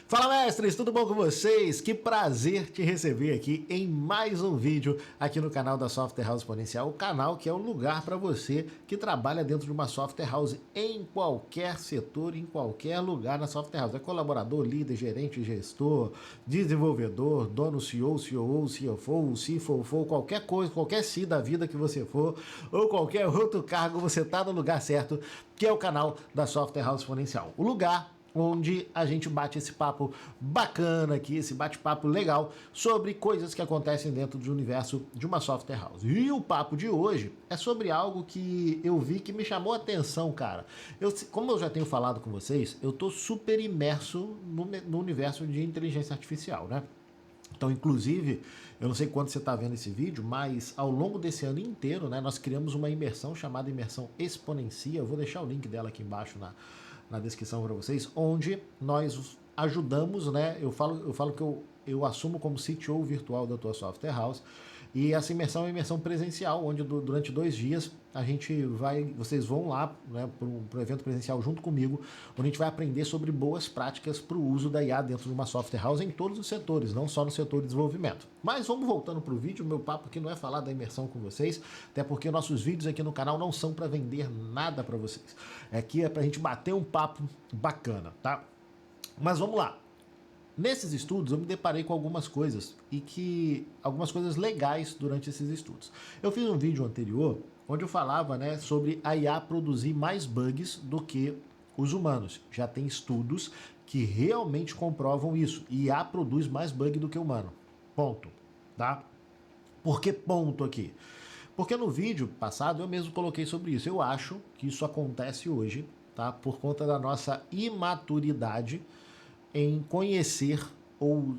Fala, mestres, tudo bom com vocês? Que prazer te receber aqui em mais um vídeo aqui no canal da Software House Exponencial, o canal que é o lugar para você que trabalha dentro de uma software house em qualquer setor, em qualquer lugar na software house. É colaborador, líder, gerente, gestor, desenvolvedor, dono, CEO, COO, CFO, CFO, qualquer coisa, qualquer C da vida que você for, ou qualquer outro cargo, você está no lugar certo, que é o canal da Software House Exponencial. O lugar onde a gente bate esse papo bacana aqui, esse bate-papo legal sobre coisas que acontecem dentro do universo de uma software house. E o papo de hoje é sobre algo que eu vi que me chamou a atenção, cara. Como eu já tenho falado com vocês, eu tô super imerso no universo de inteligência artificial, né? Então, inclusive, eu não sei quando você está vendo esse vídeo, mas ao longo desse ano inteiro, né, nós criamos uma imersão chamada Imersão Exponencia. Eu vou deixar o link dela aqui embaixo na descrição para vocês, onde nós ajudamos, né? Eu falo que eu assumo como CTO virtual da tua software house, e essa imersão é uma imersão presencial, onde durante 2 dias vocês vão lá, né, para um evento presencial junto comigo, onde a gente vai aprender sobre boas práticas para o uso da IA dentro de uma software house em todos os setores, não só no setor de desenvolvimento. Mas vamos voltando para o vídeo. Meu papo aqui não é falar da imersão com vocês, até porque nossos vídeos aqui no canal não são para vender nada para vocês. Aqui é para a gente bater um papo bacana, tá? Mas vamos lá. Nesses estudos eu me deparei com algumas coisas algumas coisas legais durante esses estudos. Eu fiz um vídeo anterior onde eu falava, né, sobre a IA produzir mais bugs do que os humanos. Já tem estudos que realmente comprovam isso. IA produz mais bug do que o humano. Ponto. Tá? Por que ponto aqui? Porque no vídeo passado eu mesmo coloquei sobre isso. Eu acho que isso acontece hoje, tá? Por conta da nossa imaturidade em conhecer ou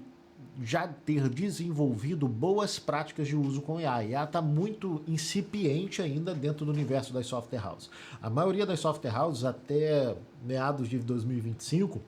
já ter desenvolvido boas práticas de uso com IA. A IA está muito incipiente ainda dentro do universo das software houses. A maioria das software houses, até meados de 2025,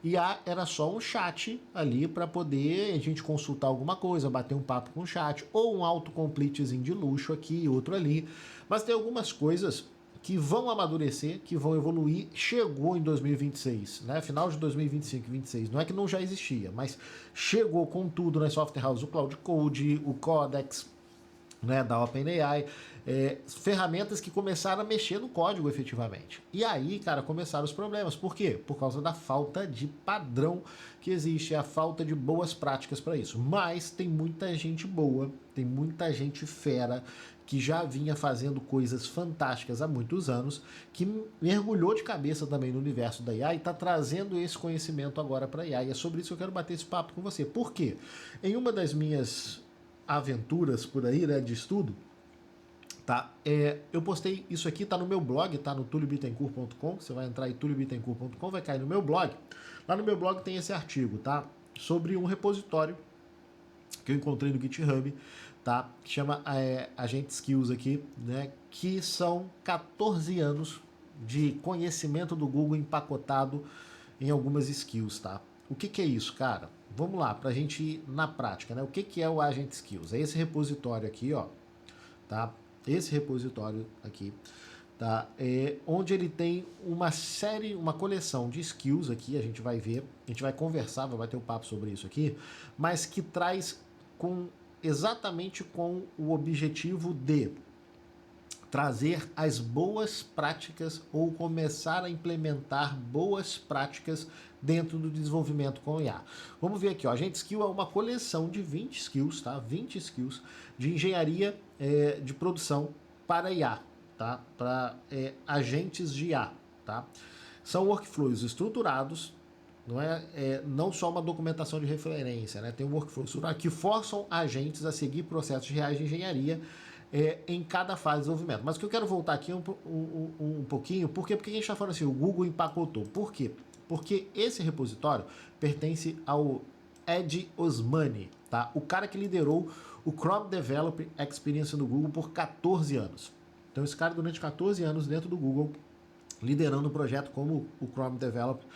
IA era só um chat ali para poder a gente consultar alguma coisa, bater um papo com o chat, ou um autocompletezinho de luxo aqui e outro ali. Mas tem algumas coisas que vão amadurecer, que vão evoluir. Chegou em 2026, né? Final de 2025 e 2026. Não é que não já existia, mas chegou com tudo nas software houses, o Cloud Code, o Codex, né, da OpenAI, ferramentas que começaram a mexer no código efetivamente. E aí, cara, começaram os problemas. Por quê? Por causa da falta de padrão que existe, a falta de boas práticas para isso. Mas tem muita gente boa, tem muita gente fera, que já vinha fazendo coisas fantásticas há muitos anos, que mergulhou de cabeça também no universo da IA e está trazendo esse conhecimento agora para a IA. E é sobre isso que eu quero bater esse papo com você. Por quê? Em uma das minhas aventuras por aí, né, de estudo, tá? Eu postei isso aqui, tá no meu blog, tá no tuliobittencourt.com. Você vai entrar em tuliobittencourt.com, vai cair no meu blog. Lá no meu blog tem esse artigo, tá? Sobre um repositório que eu encontrei no GitHub, tá? Que chama Agent Skills aqui, né? Que são 14 anos de conhecimento do Google empacotado em algumas skills, tá? O que é isso, cara? Vamos lá, pra gente ir na prática, né? O que é o Agent Skills? É esse repositório aqui, ó, tá? Esse repositório aqui, tá? Onde ele tem uma coleção de skills aqui, a gente vai ver, a gente vai conversar, vai ter um papo sobre isso aqui, mas que traz exatamente com o objetivo de trazer as boas práticas ou começar a implementar boas práticas dentro do desenvolvimento com IA. Vamos ver aqui, ó, Agent Skill é uma coleção de 20 skills, tá? 20 skills de engenharia de produção para IA, tá? Para agentes de IA, tá? São workflows estruturados, não só uma documentação de referência, né? Tem um workflow estruturado que forçam agentes a seguir processos reais de engenharia em cada fase de desenvolvimento. Mas o que eu quero voltar aqui um pouquinho, porque a gente está falando assim, o Google empacotou. Por quê? Porque esse repositório pertence ao Ed Osmani, tá? O cara que liderou o Chrome Developer Experience no Google por 14 anos. Então esse cara durante 14 anos dentro do Google, liderando um projeto como o Chrome Developer.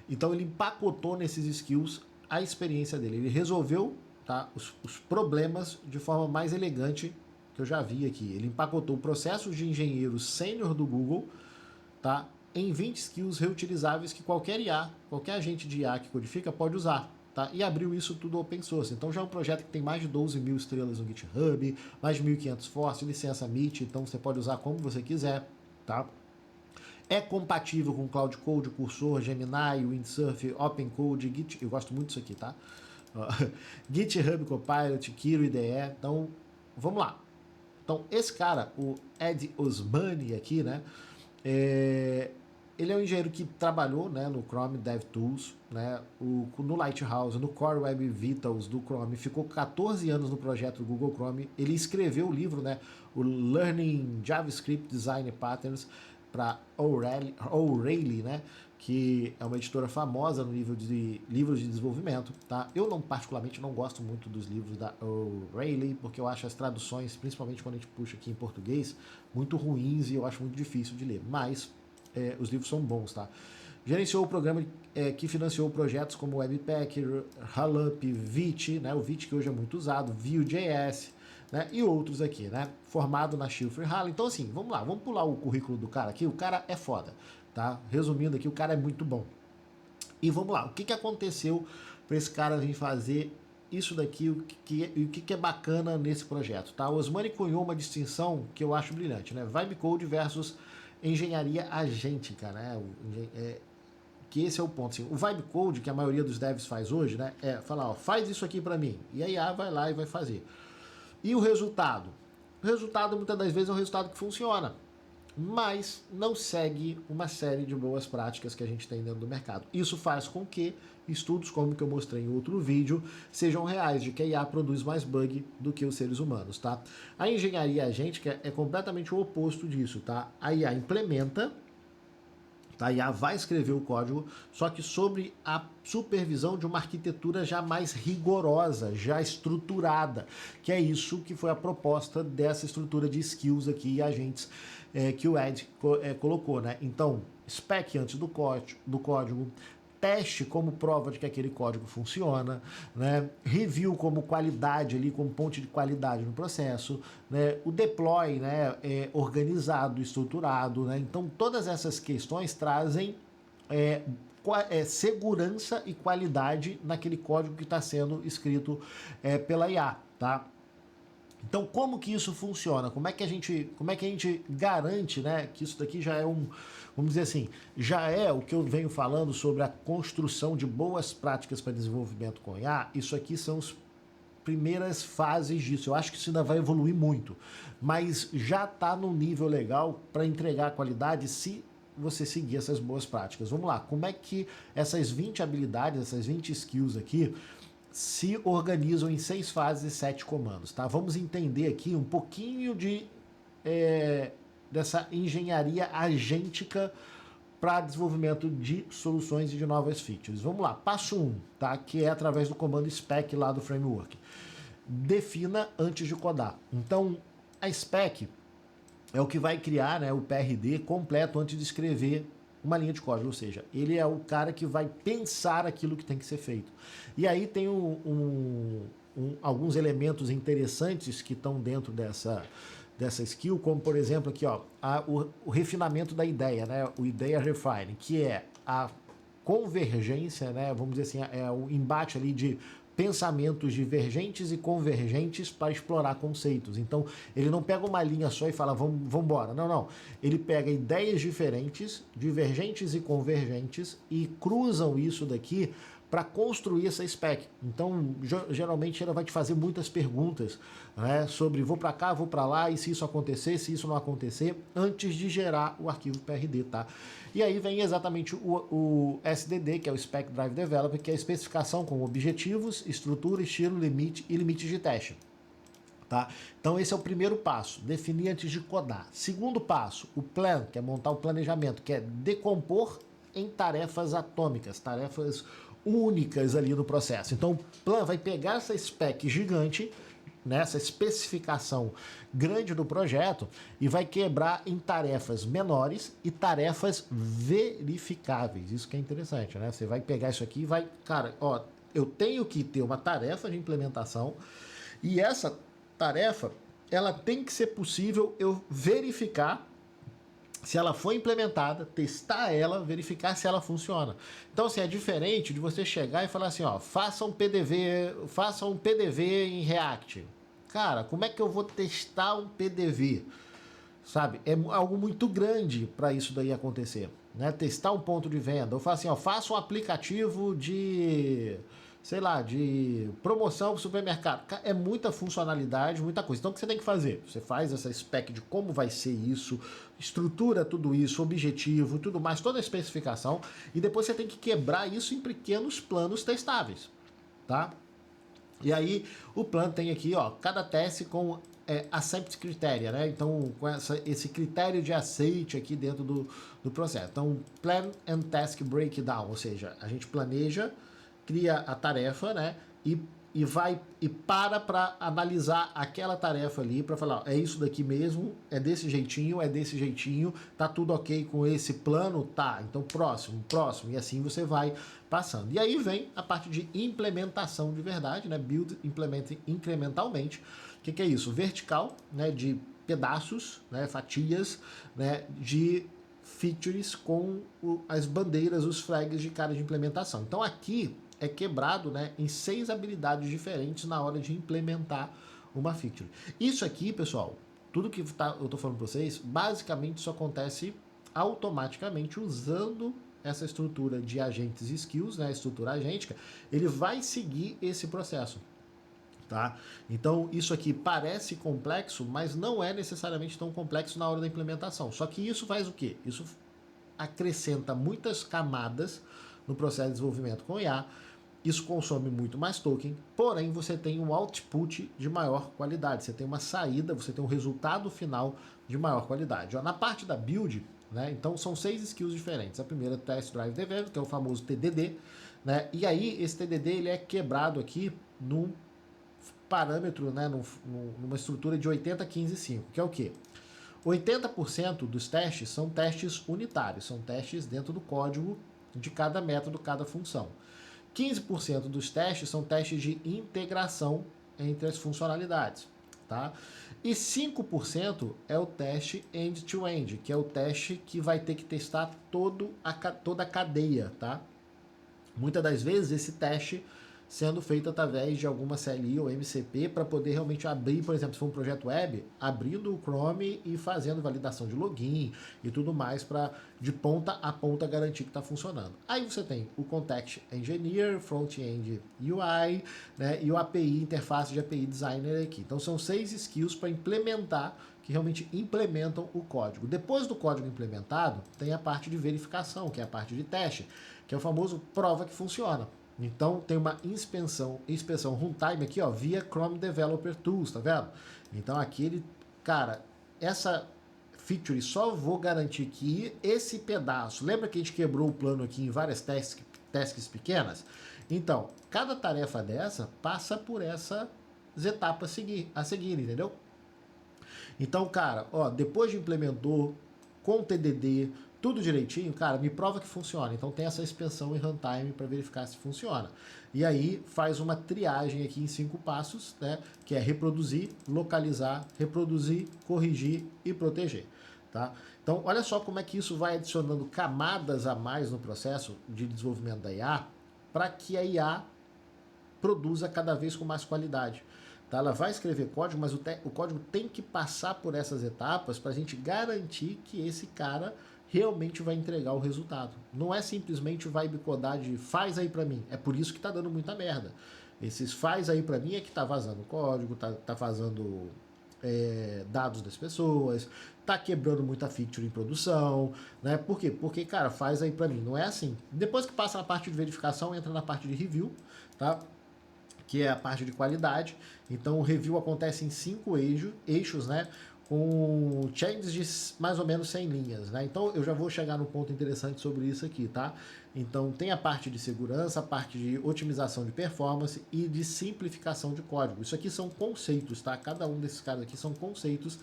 Então ele empacotou nesses skills a experiência dele. Ele resolveu, tá, os problemas de forma mais elegante que eu já vi aqui. Ele empacotou processos de engenheiro sênior do Google, tá, em 20 skills reutilizáveis que qualquer IA, qualquer agente de IA que codifica pode usar. Tá? E abriu isso tudo open source. Então já é um projeto que tem mais de 12 mil estrelas no GitHub, mais de 1.500 force, licença MIT, então você pode usar como você quiser. Tá? É compatível com Cloud Code, Cursor, Gemini, Windsurf, OpenCode, Git. Eu gosto muito disso aqui, tá? GitHub Copilot, Kiro IDE. Então, vamos lá. Então, esse cara, o Ed Osmani aqui, né? Ele é um engenheiro que trabalhou, né, no Chrome DevTools, né, no Lighthouse, no Core Web Vitals do Chrome, ficou 14 anos no projeto do Google Chrome. Ele escreveu o livro, né, o Learning JavaScript Design Patterns para O'Reilly, né, que é uma editora famosa no nível de livros de desenvolvimento, tá? Eu particularmente não gosto muito dos livros da O'Reilly, porque eu acho as traduções, principalmente quando a gente puxa aqui em português, muito ruins e eu acho muito difícil de ler, mas os livros são bons, tá? Gerenciou o programa que financiou projetos como Webpacker, Halup, Vite, né? O Vite que hoje é muito usado, Vue.js, né? E outros aqui, né? Formado na Schilfer Hall. Então, assim, vamos lá, vamos pular o currículo do cara aqui. O cara é foda, tá? Resumindo aqui, o cara é muito bom. E vamos lá, o que aconteceu para esse cara vir fazer isso daqui, o que é bacana nesse projeto, tá? O Osmani cunhou uma distinção que eu acho brilhante, né? Vibe Code versus engenharia agêntica, né? Que esse é o ponto. Assim, o Vibe Code, que a maioria dos devs faz hoje, né? É falar, ó, faz isso aqui para mim. E a IA vai lá e vai fazer. E o resultado? O resultado, muitas das vezes, é um resultado que funciona, mas não segue uma série de boas práticas que a gente tem dentro do mercado. Isso faz com que estudos, como que eu mostrei em outro vídeo, sejam reais, de que a IA produz mais bug do que os seres humanos, tá? A engenharia agêntica é completamente o oposto disso, tá? A IA implementa, a IA vai escrever o código, só que sobre a supervisão de uma arquitetura já mais rigorosa, já estruturada, que é isso que foi a proposta dessa estrutura de skills aqui e agentes que o Ed colocou, né? Então, spec antes do código, teste como prova de que aquele código funciona, né? Review como qualidade ali, como ponte de qualidade no processo, né? O deploy, né, organizado, estruturado, né? Então todas essas questões trazem segurança e qualidade naquele código que está sendo escrito pela IA, tá? Então, como que isso funciona? Como é que a gente garante, né, que isso daqui já é vamos dizer assim, já é o que eu venho falando sobre a construção de boas práticas para desenvolvimento com IA? Isso aqui são as primeiras fases disso. Eu acho que isso ainda vai evoluir muito, mas já está no nível legal para entregar qualidade se você seguir essas boas práticas. Vamos lá, como é que essas 20 habilidades, essas 20 skills aqui, se organizam em 6 fases e 7 comandos, tá? Vamos entender aqui um pouquinho dessa engenharia agêntica para desenvolvimento de soluções e de novas features. Vamos lá, passo 1, tá? Que é através do comando spec lá do framework. Defina antes de codar. Então, a spec é o que vai criar, né, o PRD completo antes de escrever uma linha de código, ou seja, ele é o cara que vai pensar aquilo que tem que ser feito. E aí tem alguns elementos interessantes que estão dentro dessa skill, como por exemplo aqui, ó, o refinamento da ideia, né, o ideia refine, que é a convergência, né, vamos dizer assim, é o embate ali de pensamentos divergentes e convergentes para explorar conceitos. Então, ele não pega uma linha só e fala, vamos embora. Não, não. Ele pega ideias diferentes, divergentes e convergentes, e cruzam isso daqui para construir essa spec. Então, geralmente, ela vai te fazer muitas perguntas, né, sobre vou para cá, vou para lá, e se isso acontecer, se isso não acontecer, antes de gerar o arquivo PRD, tá? E aí vem exatamente o SDD, que é o Spec Drive Developer, que é a especificação com objetivos, estrutura, estilo, limite e limites de teste. Tá? Então esse é o primeiro passo, definir antes de codar. Segundo passo, o plan, que é montar o planejamento, que é decompor em tarefas atômicas, tarefas únicas ali no processo. Então o plan vai pegar essa spec gigante, nessa especificação grande do projeto, e vai quebrar em tarefas menores e tarefas verificáveis. Isso que é interessante, né? Você vai pegar isso aqui e vai, cara, ó, eu tenho que ter uma tarefa de implementação e essa tarefa, ela tem que ser possível eu verificar se ela foi implementada, testar ela, verificar se ela funciona. Então, assim, é diferente de você chegar e falar assim, ó, faça um PDV em React. Cara, como é que eu vou testar um PDV? Sabe? É algo muito grande para isso daí acontecer, né? Testar um ponto de venda. Eu falo assim, ó, faça um aplicativo de, sei lá, de promoção para o supermercado. É muita funcionalidade, muita coisa. Então, o que você tem que fazer? Você faz essa spec de como vai ser isso, estrutura tudo isso, objetivo, tudo mais, toda a especificação, e depois você tem que quebrar isso em pequenos planos testáveis, tá? E aí o plano tem aqui, ó, cada teste com accept criteria, né? Então, com esse critério de aceite aqui dentro do processo. Então, plan and task breakdown, ou seja, a gente planeja, cria a tarefa, né? E vai e para analisar aquela tarefa ali, para falar, ó, é isso daqui mesmo, é desse jeitinho, tá tudo ok com esse plano? Tá, então próximo, e assim você vai passando. E aí vem a parte de implementação de verdade, né? Build, implement incrementalmente. O que é isso? Vertical, né? De pedaços, né? Fatias, né? De features com as bandeiras, os flags de cara de implementação. Então aqui é quebrado, né, em 6 habilidades diferentes na hora de implementar uma feature. Isso aqui, pessoal, tudo que eu estou falando para vocês, basicamente isso acontece automaticamente usando essa estrutura de agentes e skills, né, a estrutura agêntica, ele vai seguir esse processo. Tá? Então, isso aqui parece complexo, mas não é necessariamente tão complexo na hora da implementação. Só que isso faz o quê? Isso acrescenta muitas camadas no processo de desenvolvimento com IA. Isso consome muito mais token, porém você tem um output de maior qualidade. Você tem uma saída, você tem um resultado final de maior qualidade. Ó, na parte da build, né, então são 6 skills diferentes. A primeira é Test Drive Development, que é o famoso TDD. Né, e aí esse TDD ele é quebrado aqui num parâmetro, né, numa estrutura de 80, 15, 5, que é o quê? 80% dos testes são testes unitários, são testes dentro do código de cada método, cada função. 15% dos testes são testes de integração entre as funcionalidades. Tá? E 5% é o teste end-to-end, que é o teste que vai ter que testar toda a cadeia. Tá? Muitas das vezes esse teste sendo feito através de alguma CLI ou MCP para poder realmente abrir, por exemplo, se for um projeto web, abrindo o Chrome e fazendo validação de login e tudo mais para de ponta a ponta garantir que está funcionando. Aí você tem o Context Engineer, Front-End UI, né, e o API, interface de API Designer aqui. Então são 6 skills para implementar, que realmente implementam o código. Depois do código implementado, tem a parte de verificação, que é a parte de teste, que é o famoso prova que funciona. Então tem uma inspeção runtime aqui, ó, via Chrome Developer Tools, tá vendo? Então aqui ele, cara, essa feature só vou garantir que esse pedaço, lembra que a gente quebrou o plano aqui em várias tasks pequenas? Então, cada tarefa dessa passa por essas etapas a seguir, entendeu? Então, cara, ó, depois de implementou com TDD, tudo direitinho, cara, me prova que funciona. Então tem essa inspeção em runtime para verificar se funciona. E aí faz uma triagem aqui em 5 passos, né? Que é reproduzir, localizar, reproduzir, corrigir e proteger. Tá? Então olha só como é que isso vai adicionando camadas a mais no processo de desenvolvimento da IA para que a IA produza cada vez com mais qualidade. Tá? Ela vai escrever código, mas o código tem que passar por essas etapas para a gente garantir que esse cara realmente vai entregar o resultado. Não é simplesmente vai codar de faz aí para mim. É por isso que tá dando muita merda. Esses faz aí para mim é que tá vazando código, tá vazando dados das pessoas, tá quebrando muita feature em produção, né? Por quê? Porque, cara, faz aí para mim. Não é assim. Depois que passa na parte de verificação, entra na parte de review, tá? Que é a parte de qualidade. Então o review acontece em 5 eixos, né? Com changes de mais ou menos 100 linhas, né? Então eu já vou chegar no ponto interessante sobre isso aqui, tá? Então tem a parte de segurança, a parte de otimização de performance e de simplificação de código. Isso aqui são conceitos, tá? Cada um desses caras aqui são conceitos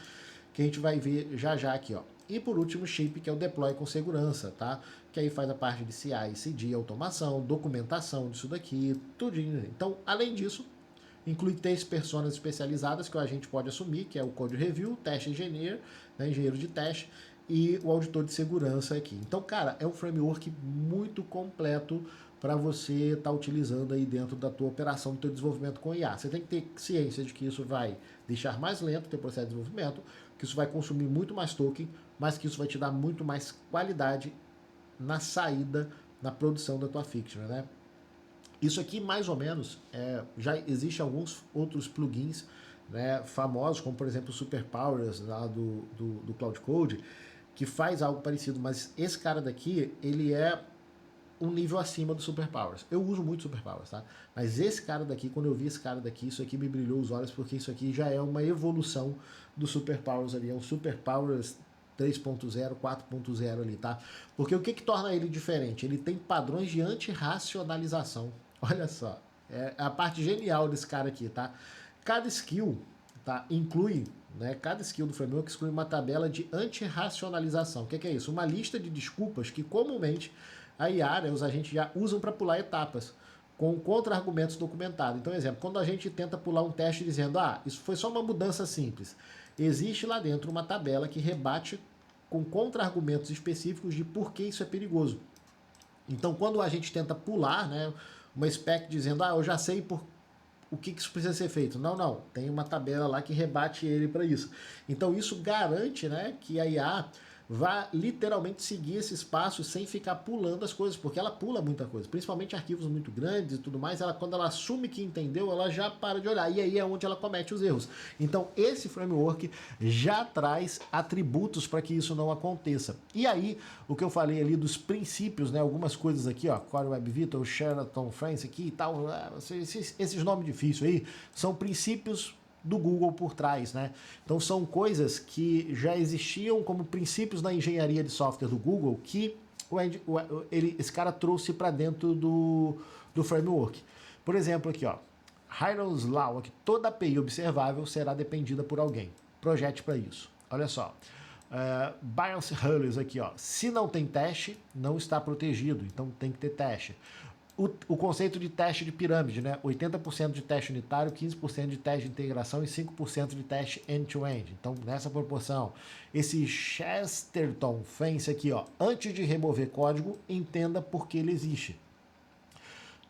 que a gente vai ver já já aqui, ó. E por último, shape, que é o deploy com segurança, tá? Que aí faz a parte de CI, CD, automação, documentação disso daqui, tudinho. Então, além disso, inclui 3 personas especializadas que a gente pode assumir, que é o Code Review, Teste Engineer, né, engenheiro de teste, e o auditor de segurança aqui. Então, cara, é um framework muito completo para você estar utilizando aí dentro da tua operação, do teu desenvolvimento com IA. Você tem que ter ciência de que isso vai deixar mais lento o teu processo de desenvolvimento, que isso vai consumir muito mais token, mas que isso vai te dar muito mais qualidade na saída, na produção da tua fiction, né? Isso aqui, mais ou menos, já existe alguns outros plugins, né, famosos, como por exemplo o Superpowers lá do Cloud Code, que faz algo parecido, mas esse cara daqui, ele é um nível acima do Superpowers. Eu uso muito Superpowers, tá? Mas esse cara daqui, quando eu vi esse cara daqui, isso aqui me brilhou os olhos, porque isso aqui já é uma evolução do Superpowers ali, é um Superpowers 3.0, 4.0 ali, tá? Porque o que torna ele diferente? Ele tem padrões de anti-racionalização. Olha só, é a parte genial desse cara aqui, tá? Cada skill, tá, inclui, né, cada skill do framework exclui uma tabela de anti-racionalização. O que é isso? Uma lista de desculpas que comumente a IA, né, os agentes já usam para pular etapas, com contra-argumentos documentados. Então, exemplo, quando a gente tenta pular um teste dizendo, isso foi só uma mudança simples, existe lá dentro uma tabela que rebate com contra-argumentos específicos de por que isso é perigoso. Então, quando a gente tenta pular, né, uma spec dizendo, eu já sei o que isso precisa ser feito. Não, tem uma tabela lá que rebate ele para isso. Então, isso garante, né, que a IA vá literalmente seguir esses passos sem ficar pulando as coisas, porque ela pula muita coisa, principalmente arquivos muito grandes e tudo mais, quando ela assume que entendeu, ela já para de olhar, e aí é onde ela comete os erros. Então esse framework já traz atributos para que isso não aconteça. E aí, o que eu falei ali dos princípios, né, algumas coisas aqui, Core Web Vitals, Sheraton France aqui e tal, esses nomes difíceis aí, são princípios do Google por trás, né? Então são coisas que já existiam como princípios na engenharia de software do Google que esse cara trouxe para dentro do framework. Por exemplo, aqui, Hiron's Law, que toda API observável será dependida por alguém. Projete para isso. Olha só. Bias Rules aqui, se não tem teste, não está protegido, então tem que ter teste. O conceito de teste de pirâmide, né? 80% de teste unitário, 15% de teste de integração e 5% de teste end-to-end. Então, nessa proporção, esse Chesterton Fence aqui, antes de remover código, entenda por que ele existe.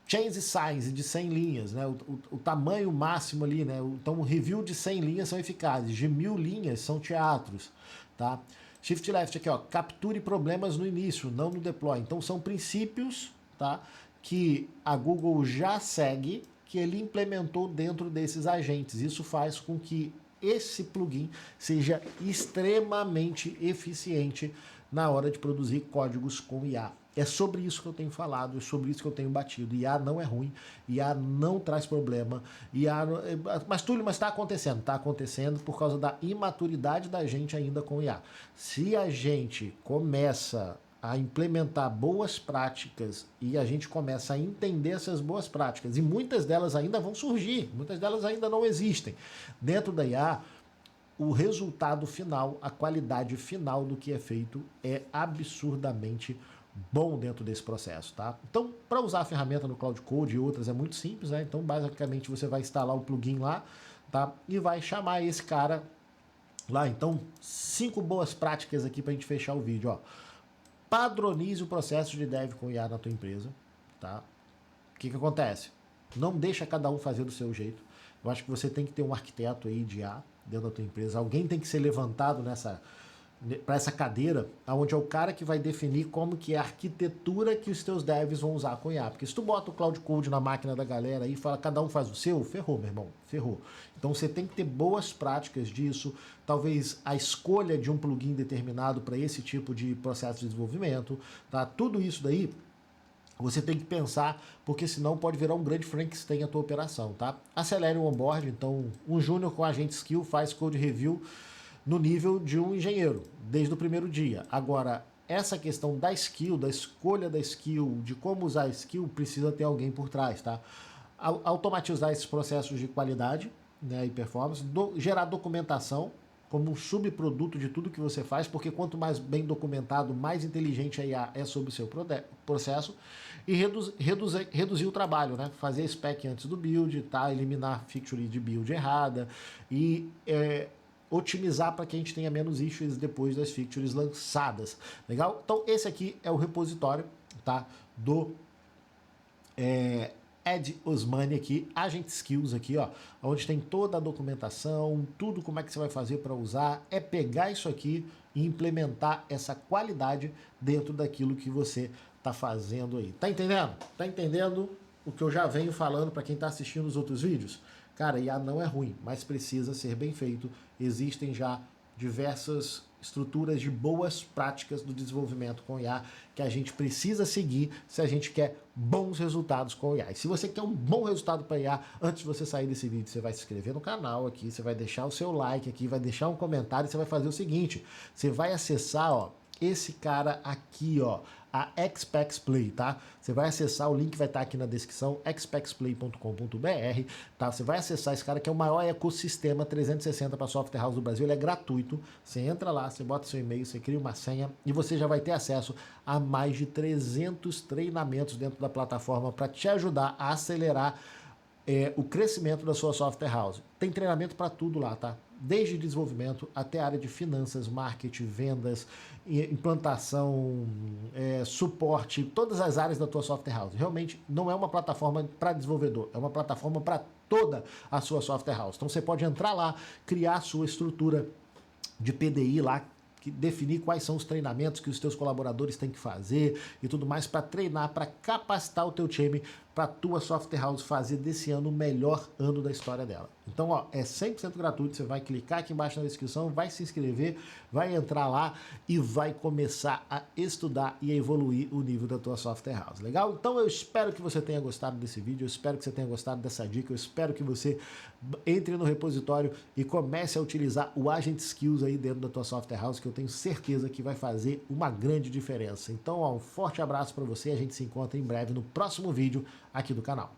Change size de 100 linhas, né? O tamanho máximo ali, né? Então, o review de 100 linhas são eficazes, de 1000 linhas são teatros, tá? Shift left aqui, capture problemas no início, não no deploy. Então, são princípios, tá, que a Google já segue, que ele implementou dentro desses agentes. Isso faz com que esse plugin seja extremamente eficiente na hora de produzir códigos com IA. É sobre isso que eu tenho falado, é sobre isso que eu tenho batido. IA não é ruim, IA não traz problema. Mas Túlio, mas está acontecendo. Está acontecendo por causa da imaturidade da gente ainda com IA. Se a gente começa a implementar boas práticas e a gente começa a entender essas boas práticas, e muitas delas ainda vão surgir, muitas delas ainda não existem. Dentro da IA, o resultado final, a qualidade final do que é feito é absurdamente bom dentro desse processo, tá? Então, para usar a ferramenta no Cloud Code e outras é muito simples, né? Então, basicamente, você vai instalar o plugin lá, tá? E vai chamar esse cara lá. Então, 5 boas práticas aqui para a gente fechar o vídeo, Padronize o processo de dev com IA na tua empresa, tá? O que acontece? Não deixa cada um fazer do seu jeito. Eu acho que você tem que ter um arquiteto aí de IA dentro da tua empresa. Alguém tem que ser levantado para essa cadeira, onde é o cara que vai definir como que é a arquitetura que os teus devs vão usar com IA. Porque se tu bota o Cloud Code na máquina da galera e fala cada um faz o seu, ferrou, meu irmão, ferrou. Então você tem que ter boas práticas disso, talvez a escolha de um plugin determinado para esse tipo de processo de desenvolvimento, tá? Tudo isso daí você tem que pensar, porque senão pode virar um grande Frankenstein a tua operação, tá? Acelere o onboard, então um júnior com agente skill faz code review no nível de um engenheiro, desde o primeiro dia. Agora, essa questão da skill, da escolha da skill, de como usar a skill, precisa ter alguém por trás, tá? Automatizar esses processos de qualidade, né, e performance, gerar documentação como um subproduto de tudo que você faz, porque quanto mais bem documentado, mais inteligente a IA é sobre o seu processo, e reduzir o trabalho, né? Fazer spec antes do build, tá? Eliminar feature de build errada, e otimizar para que a gente tenha menos issues depois das features lançadas, legal? Então esse aqui é o repositório, tá, do Ed Osmani aqui, Agent Skills aqui, ó, onde tem toda a documentação, tudo como é que você vai fazer para usar, é pegar isso aqui e implementar essa qualidade dentro daquilo que você tá fazendo aí. Tá entendendo? Tá entendendo o que eu já venho falando para quem tá assistindo os outros vídeos? Cara, IA não é ruim, mas precisa ser bem feito. Existem já diversas estruturas de boas práticas do desenvolvimento com IA que a gente precisa seguir se a gente quer bons resultados com IA. E se você quer um bom resultado para IA, antes de você sair desse vídeo, você vai se inscrever no canal aqui, você vai deixar o seu like aqui, vai deixar um comentário e você vai fazer o seguinte, você vai acessar, ó, esse cara aqui, ó, a Xpex Play, tá? Você vai acessar, o link vai estar aqui na descrição, xpexplay.com.br, tá? Você vai acessar esse cara que é o maior ecossistema 360 para software house do Brasil, ele é gratuito, você entra lá, você bota seu e-mail, você cria uma senha e você já vai ter acesso a mais de 300 treinamentos dentro da plataforma para te ajudar a acelerar o crescimento da sua software house. Tem treinamento para tudo lá, tá? Desde desenvolvimento até a área de finanças, marketing, vendas, implantação, suporte, todas as áreas da tua software house. Realmente não é uma plataforma para desenvolvedor, é uma plataforma para toda a sua software house. Então você pode entrar lá, criar a sua estrutura de PDI lá, definir quais são os treinamentos que os teus colaboradores têm que fazer e tudo mais para treinar, para capacitar o teu time para a tua software house fazer desse ano o melhor ano da história dela. Então, ó, é 100% gratuito, você vai clicar aqui embaixo na descrição, vai se inscrever, vai entrar lá e vai começar a estudar e a evoluir o nível da tua software house, legal? Então eu espero que você tenha gostado desse vídeo, eu espero que você tenha gostado dessa dica, eu espero que você entre no repositório e comece a utilizar o Agent Skills aí dentro da tua software house, que eu tenho certeza que vai fazer uma grande diferença. Então, ó, um forte abraço para você, a gente se encontra em breve no próximo vídeo aqui do canal.